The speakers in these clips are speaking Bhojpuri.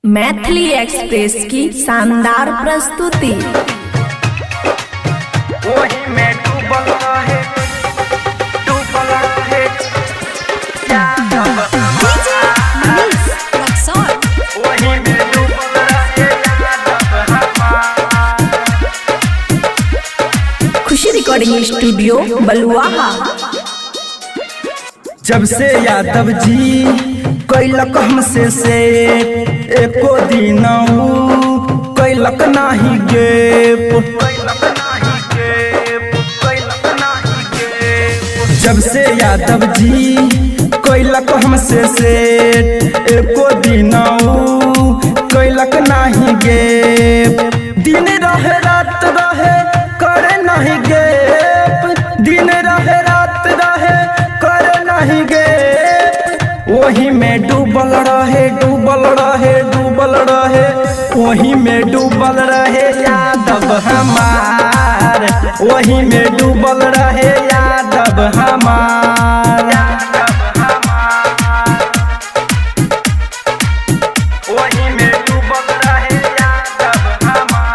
मैथिली एक्सप्रेस की शानदार प्रस्तुति। वही में डूबल रहे यादव वही में डूबल रहे यादव हमार। खुशी रिकॉर्डिंग स्टूडियो बलुआहा। जब से यादव जी कैलक हमसे से एको दिन कैलक नाही गेप। जब से यादव जी कैलक हमसे से एको दिन कैलक नाही गेप। दिन रहे रात रहे करे नहीं गेप। दिन रहे रात रहे करे नहीं गेप। वही में डूबल रहे डूबल रहे डूबल रहे वही में डूबल रहे यादव हमार। वही में डूबल रहे यादव हमार। वही में डूबल रहे यादव हमार।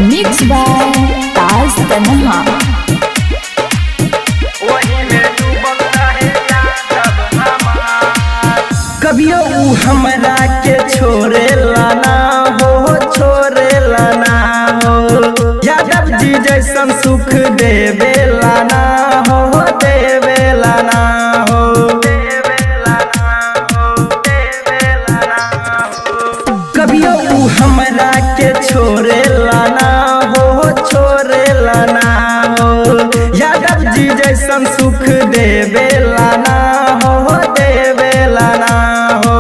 मिक्स बाय ताज तन्हा। कभियो ऊ हमरा के छोड़े लाना हो छोड़े लाना हो। यादव जी जैसन सुख देवे लाना हो देवे लाना हो। कभियो ऊ हमरा के छोड़े लाना हो छोड़े लाना हो। यादव जी जैसन सुख देवे लाना हो देवे लाना हो।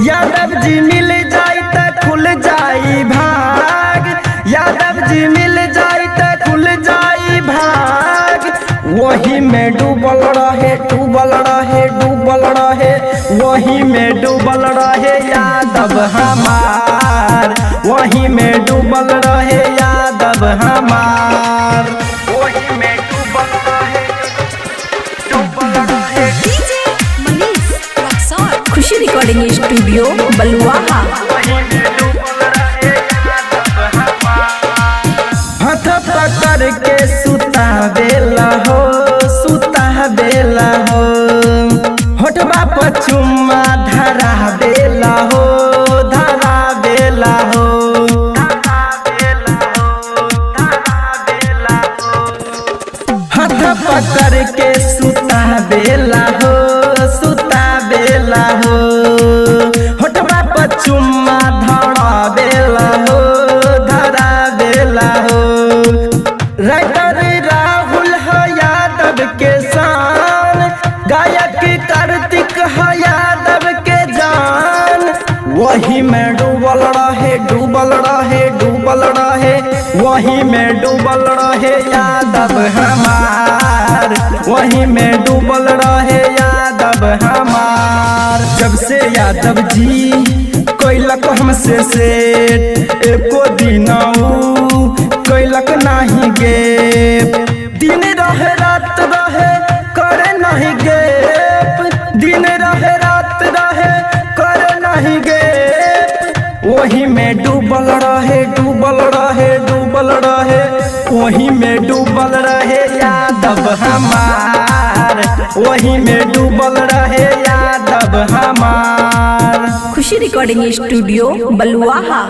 यादव जी मिल जाई त खुल जाई भाग। यादव जी मिल जाई त खुल जाई भाग। वही में डूबल रहे डूबल रहे डूबल रहे वही में डूबल रहे यादव हमार। वही में डूबल रहे यादव हमार। वही में डूबल रहे डूबल रहे। खुशी रिकॉर्डिंग स्टूडियो बलुआहा। हाथ पकड़ के सुता बेला हो सुता बेला हो। होठबा पर चुम्मा धरा बेला हो धरा बेला हो। हाथ पकड़ के सुता बेला हो सुता बेला हो। होठबा पर चुम्मा धरा बेला हो धरा बेला हो। राइटर राहुल है यादव के शान। गायक कार्तिक है यादव के जान। वही में डूबल रहे डूबल रहे डूबल रहे वही में डूबल रहे यादव हमार। वही में डूबल रहे यादव हमार। जब से यादव जी कैलक हमसे से एको दिन कैलक नहीं गेप। दिन रहे रात रहे करे नहीं गेप। दिन रहे रात रहे करे नहीं गेप। वही में डूबल रहे डूबल रहे डूबल रहे वही में डूबल रहे यादव हमार। वही में डूबल रहे यादव हमार। खुशी रिकॉर्डिंग स्टूडियो बलुआहा।